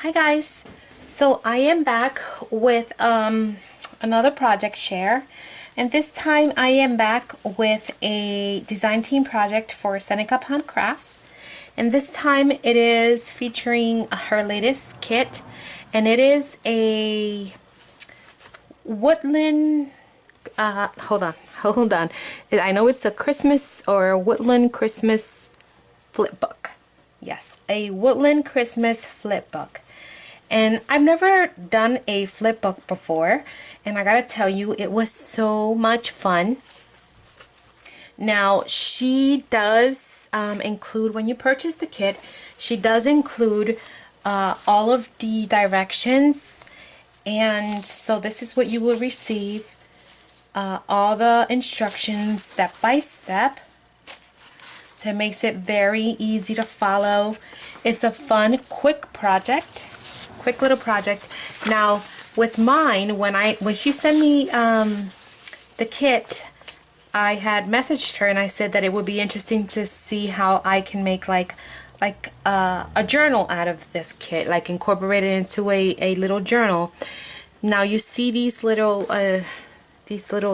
Hi guys, so I am back with another project share, and this time I am back with a design team project for Seneca Crafts, and this time it is featuring her latest kit, and it is a Woodland hold on, I know it's a Christmas or Woodland Christmas Flipbook. Yes, a Woodland Christmas Flipbook. And I've never done a flipbook before, and I gotta tell you, it was so much fun. Now, she does include, when you purchase the kit, she does include all of the directions, and so this is what you will receive, all the instructions step by step. So it makes it very easy to follow. It's a fun, quick project. Quick little project. Now with mine, when she sent me the kit, I had messaged her and I said that it would be interesting to see how I can make like a journal out of this kit, like incorporate it into a little journal. Now you see these little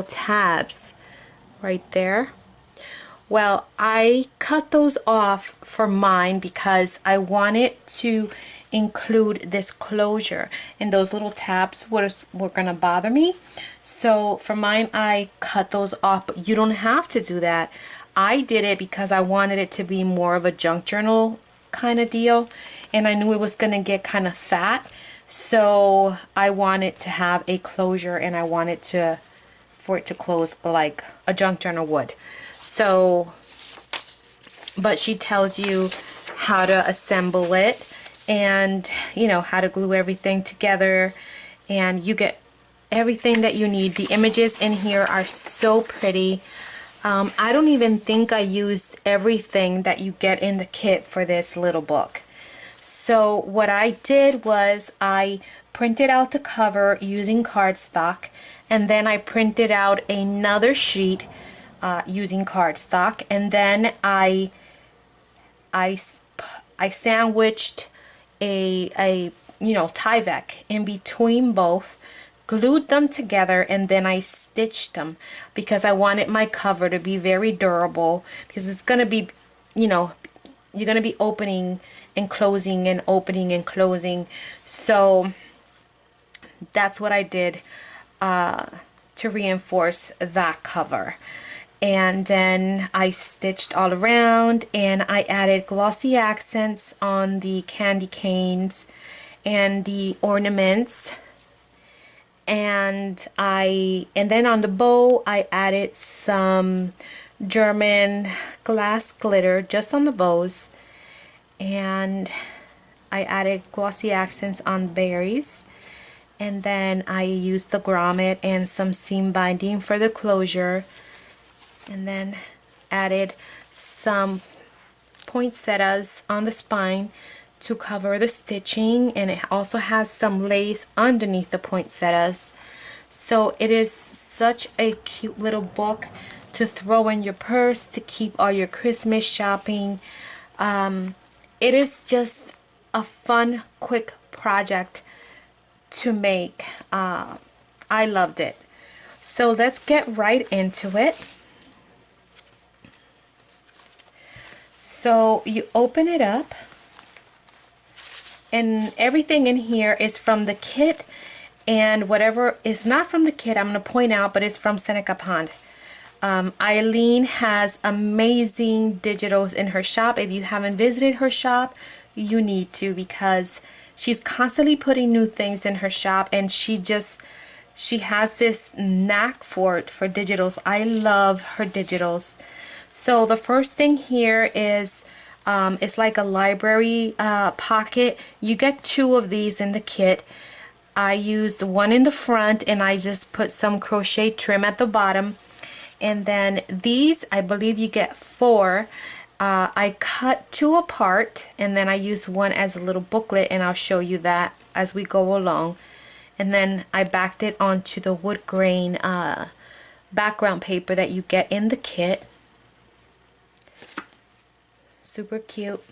tabs right there. Well, I cut those off for mine because I wanted to include this closure, and those little tabs were gonna bother me. So for mine, I cut those off, but you don't have to do that. I did it because I wanted it to be more of a junk journal kind of deal, and I knew it was gonna get kind of fat. So I wanted to have a closure, and I wanted for it to close like a junk journal would. So, but she tells you how to assemble it, and you know how to glue everything together, and you get everything that you need. The images in here are so pretty. I don't even think I used everything that you get in the kit for this little book. So what I did was I printed out the cover using cardstock, and then I printed out another sheet using cardstock, and then I sandwiched a Tyvek in between both, glued them together, and then I stitched them because I wanted my cover to be very durable, because it's gonna be, you're gonna be opening and closing and opening and closing. So that's what I did to reinforce that cover. And then I stitched all around, and I added glossy accents on the candy canes and the ornaments, and then on the bow I added some German glass glitter just on the bows, and I added glossy accents on berries, and then I used the grommet and some seam binding for the closure, and then added some poinsettias on the spine to cover the stitching, and it also has some lace underneath the poinsettias. So it is such a cute little book to throw in your purse to keep all your Christmas shopping. It is just a fun, quick project to make. I loved it. So let's get right into it. So you open it up, and everything in here is from the kit, and whatever is not from the kit I'm going to point out, but it's from Seneca Pond. Eileen has amazing digitals in her shop. If you haven't visited her shop, you need to, because she's constantly putting new things in her shop, and she has this knack for digitals. I love her digitals. So the first thing here is it's like a library pocket. You get 2 of these in the kit. I used one in the front, and I just put some crochet trim at the bottom. And then these, I believe you get 4. I cut 2 apart, and then I use one as a little booklet, and I'll show you that as we go along. And then I backed it onto the wood grain background paper that you get in the kit. Super cute.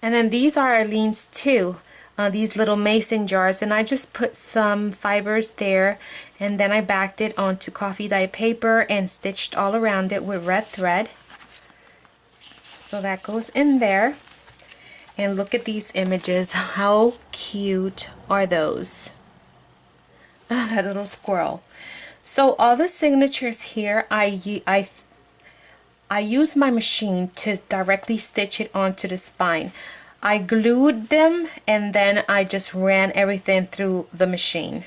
And then these are Arlene's too. These little mason jars, and I just put some fibers there, and then I backed it onto coffee dye paper and stitched all around it with red thread. So that goes in there. And look at these images. How cute are those? Oh, that little squirrel. So all the signatures here, I use my machine to directly stitch it onto the spine. I glued them and then I just ran everything through the machine.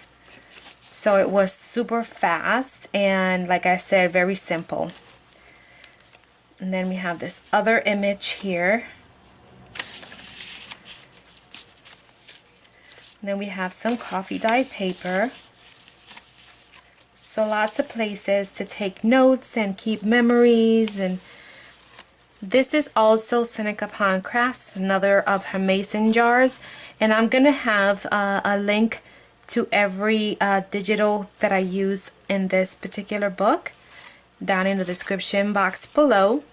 So it was super fast and, like I said, very simple. And then we have this other image here. And then we have some coffee dye paper. So lots of places to take notes and keep memories. And this is also Seneca Pond Crafts, another of her mason jars. And I'm going to have a link to every digital that I used in this particular book down in the description box below.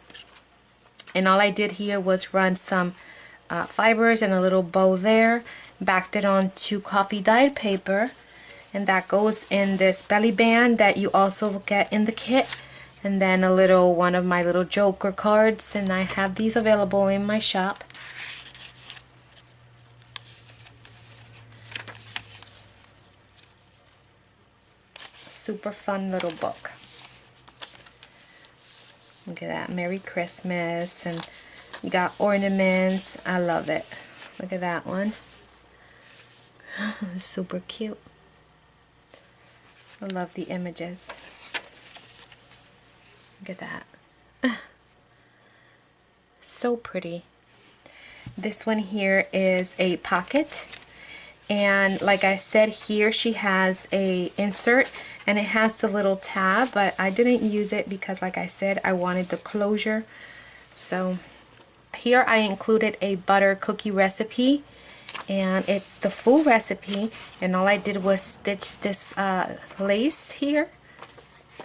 And all I did here was run some fibers and a little bow there, backed it onto coffee dyed paper, and that goes in this belly band that you also get in the kit, and then a little one of my little joker cards, and I have these available in my shop. Super fun little book. Look at that, Merry Christmas, and you got ornaments. I love it. Look at that one. Super cute. I love the images. Look at that. So pretty. This one here is a pocket, and like I said, here she has a insert and it has the little tab, but I didn't use it because, like I said, I wanted the closure. So here I included a butter cookie recipe, and it's the full recipe, and all I did was stitch this lace here,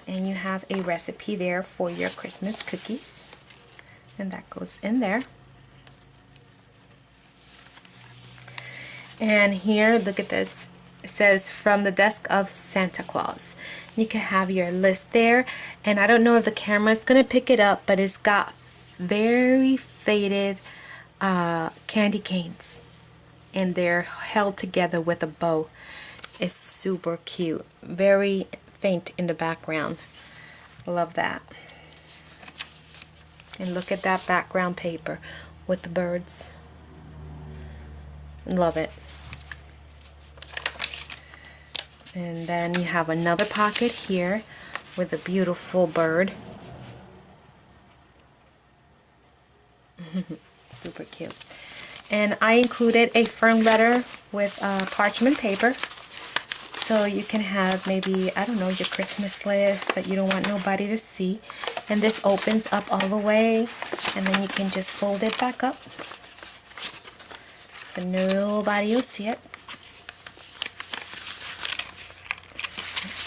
and you have a recipe there for your Christmas cookies, and that goes in there. And here, look at this. It says, from the desk of Santa Claus. You can have your list there, and I don't know if the camera is going to pick it up, but it's got very faded candy canes, and they're held together with a bow. It's super cute. Very faint in the background. Love that. And look at that background paper with the birds. Love it. And then you have another pocket here with a beautiful bird. Super cute. And I included a fern letter with parchment paper, so you can have maybe, I don't know, your Christmas list that you don't want nobody to see. And this opens up all the way, and then you can just fold it back up so nobody will see it.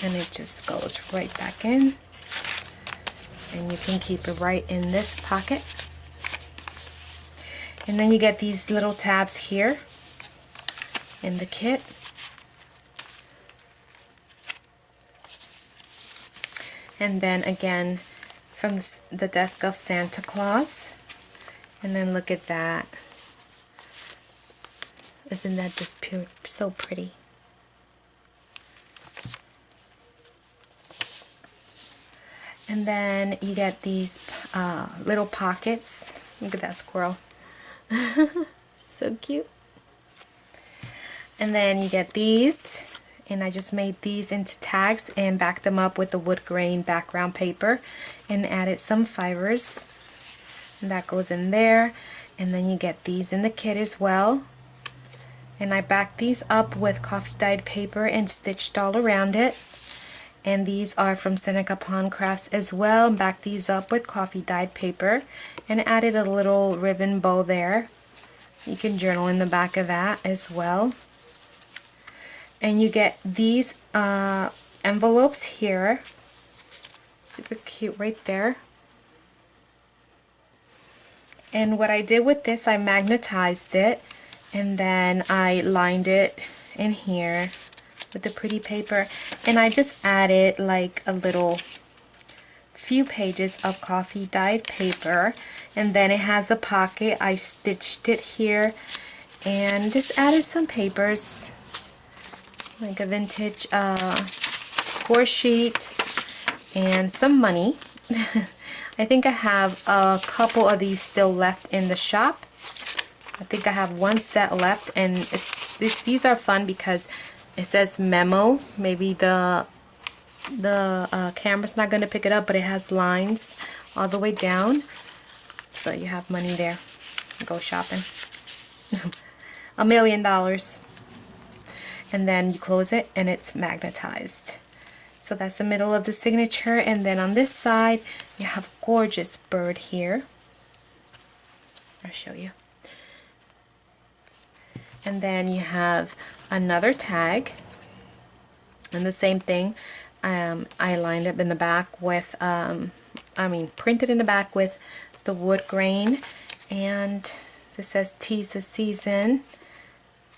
And it just goes right back in, and you can keep it right in this pocket. And then you get these little tabs here in the kit. And then again from the desk of Santa Claus. And then look at that. Isn't that just pure, so pretty? And then you get these little pockets. Look at that squirrel. So cute. And then you get these, and I just made these into tags and backed them up with the wood grain background paper and added some fibers, and that goes in there. And then you get these in the kit as well, and I backed these up with coffee dyed paper and stitched all around it. And these are from Seneca Pond Crafts as well. Backed these up with coffee dyed paper and added a little ribbon bow there. You can journal in the back of that as well. And you get these envelopes here. Super cute right there. And what I did with this, I magnetized it and then I lined it in here with the pretty paper, and I just added like a little few pages of coffee dyed paper, and then it has a pocket. I stitched it here and just added some papers like a vintage score sheet and some money. I think I have a couple of these still left in the shop. I think I have one set left, and these are fun because it says memo. Maybe the camera's not going to pick it up, but it has lines all the way down, so you have money there. Go shopping. $1 million. And then you close it and it's magnetized. So that's the middle of the signature, and then on this side you have a gorgeous bird here. I'll show you. And then you have another tag, and the same thing. I lined up in the back with, printed in the back with the wood grain, and this says "Tis the Season,"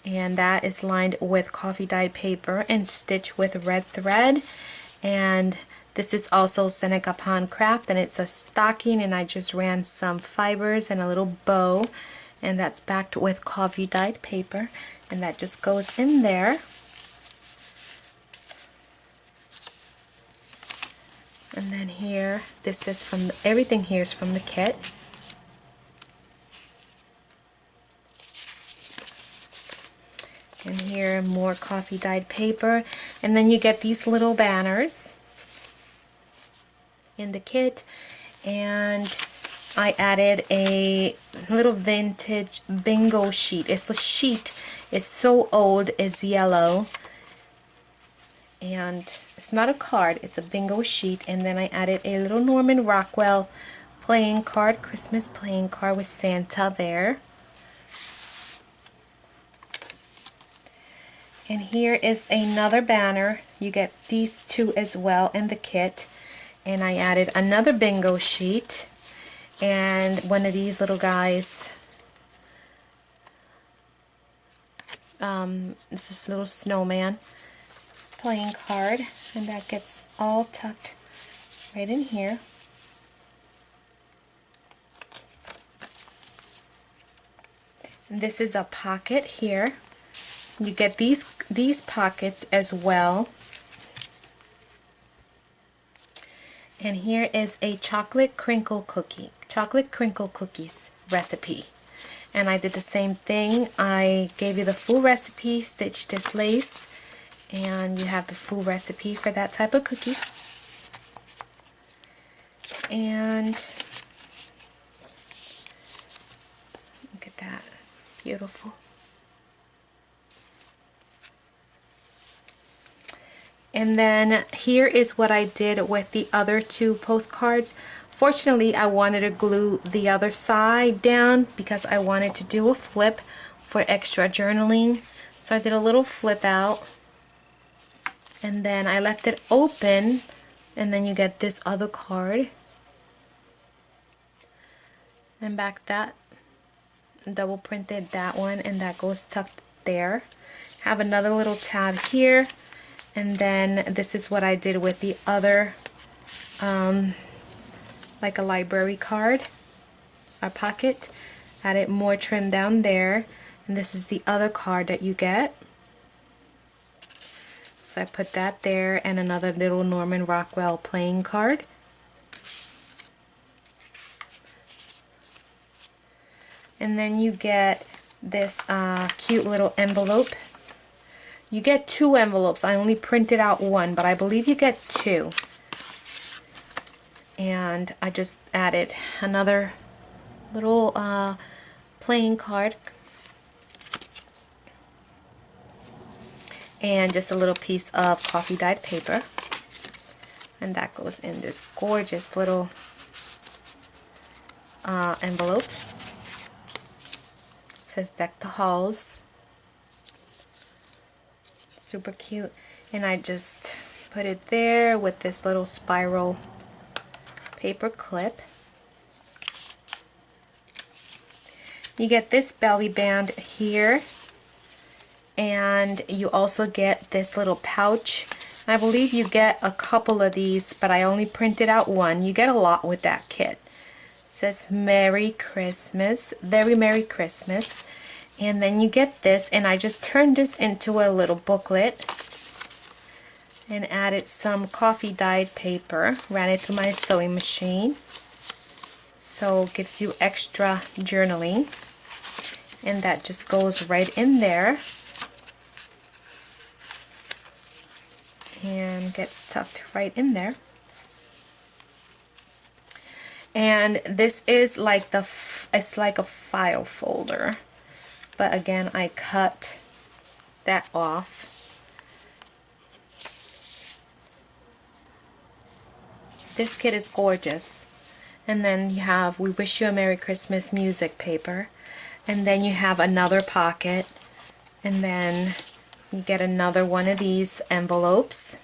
and that is lined with coffee dyed paper and stitched with red thread. And this is also Seneca Pond Craft, and it's a stocking, and I just ran some fibers and a little bow, and that's backed with coffee dyed paper, and that just goes in there. And then here, this is from everything here is from the kit. And here more coffee dyed paper, and then you get these little banners in the kit, and I added a little vintage bingo sheet. It's a sheet, it's so old, it's yellow, and it's not a card, it's a bingo sheet. And then I added a little Norman Rockwell playing card, Christmas playing card with Santa there. And here is another banner. You get these two as well in the kit. And I added another bingo sheet and one of these little guys. It's this little snowman playing card, and that gets all tucked right in here. And this is a pocket here. You get these pockets as well. And here is a chocolate crinkle cookies recipe. And I did the same thing. I gave you the full recipe, stitched this lace, and you have the full recipe for that type of cookie. And look at that, beautiful. And then here is what I did with the other two postcards. Fortunately, I wanted to glue the other side down because I wanted to do a flip for extra journaling. So I did a little flip out, and then I left it open, and then you get this other card. And back that, double printed that one, and that goes tucked there. Have another little tab here. And then this is what I did with the other, like a library card, a pocket. Added more trim down there. And this is the other card that you get. So I put that there, and another little Norman Rockwell playing card. And then you get this cute little envelope. You get two envelopes. I only printed out one, but I believe you get two. And I just added another little playing card. And just a little piece of coffee dyed paper. And that goes in this gorgeous little envelope. It says "Deck the Halls." Super cute. And I just put it there with this little spiral paper clip. You get this belly band here, and you also get this little pouch. I believe you get a couple of these, but I only printed out one. You get a lot with that kit. It says Merry Christmas, very Merry Christmas. And then you get this, and I just turned this into a little booklet and added some coffee dyed paper, ran it through my sewing machine. So it gives you extra journaling, and that just goes right in there and gets stuffed right in there. And this is like it's like a file folder, but again I cut that off. This kit is gorgeous. And then you have We Wish You a Merry Christmas music paper, and then you have another pocket, and then you get another one of these envelopes,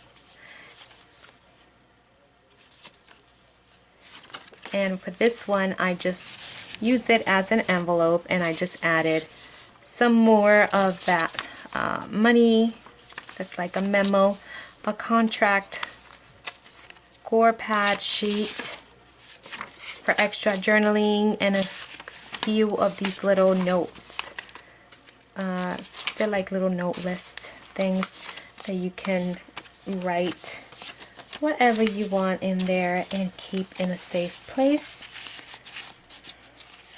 and for this one I just used it as an envelope, and I just added some more of that money. That's like a memo, a contract, score pad sheet for extra journaling, and a few of these little notes. They're like little note list things that you can write whatever you want in there and keep in a safe place.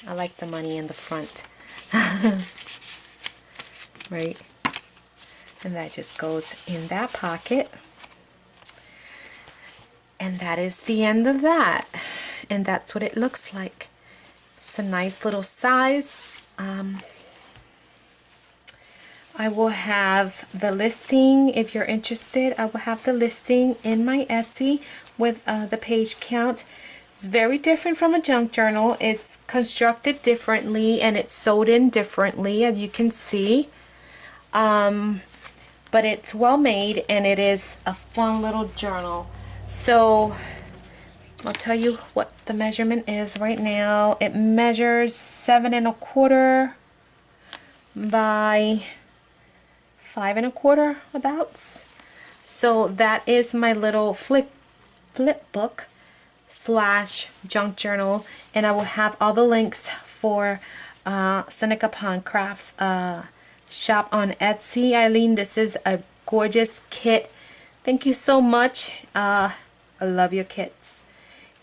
I like the money in the front. Right? And that just goes in that pocket. And that is the end of that. And that's what it looks like. It's a nice little size. I will have the listing, if you're interested, I will have the listing in my Etsy with the page count. It's very different from a junk journal. It's constructed differently and it's sewed in differently, as you can see. But it's well made, and it is a fun little journal. So I'll tell you what the measurement is right now. It measures 7 1/4 by 5 1/4 abouts. So that is my little flipbook / junk journal, and I will have all the links for Seneca Pond Crafts shop on Etsy. Eileen, this is a gorgeous kit. Thank you so much. I love your kits.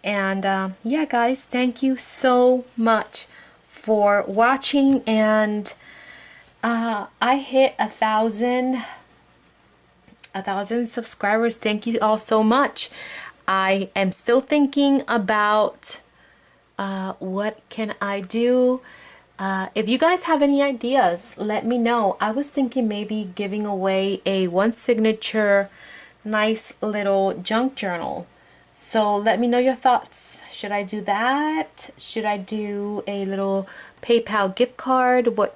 And yeah guys, thank you so much for watching, and I hit 1,000 subscribers. Thank you all so much. I am still thinking about what can I do. If you guys have any ideas, let me know. I was thinking maybe giving away a one signature nice little junk journal. So let me know your thoughts. Should I do that? Should I do a little PayPal gift card? What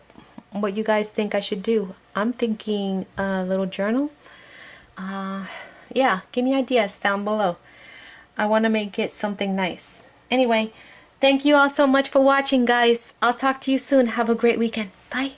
you guys think I should do? I'm thinking a little journal. Yeah, give me ideas down below. I want to make it something nice. Anyway, thank you all so much for watching, guys. I'll talk to you soon. Have a great weekend. Bye.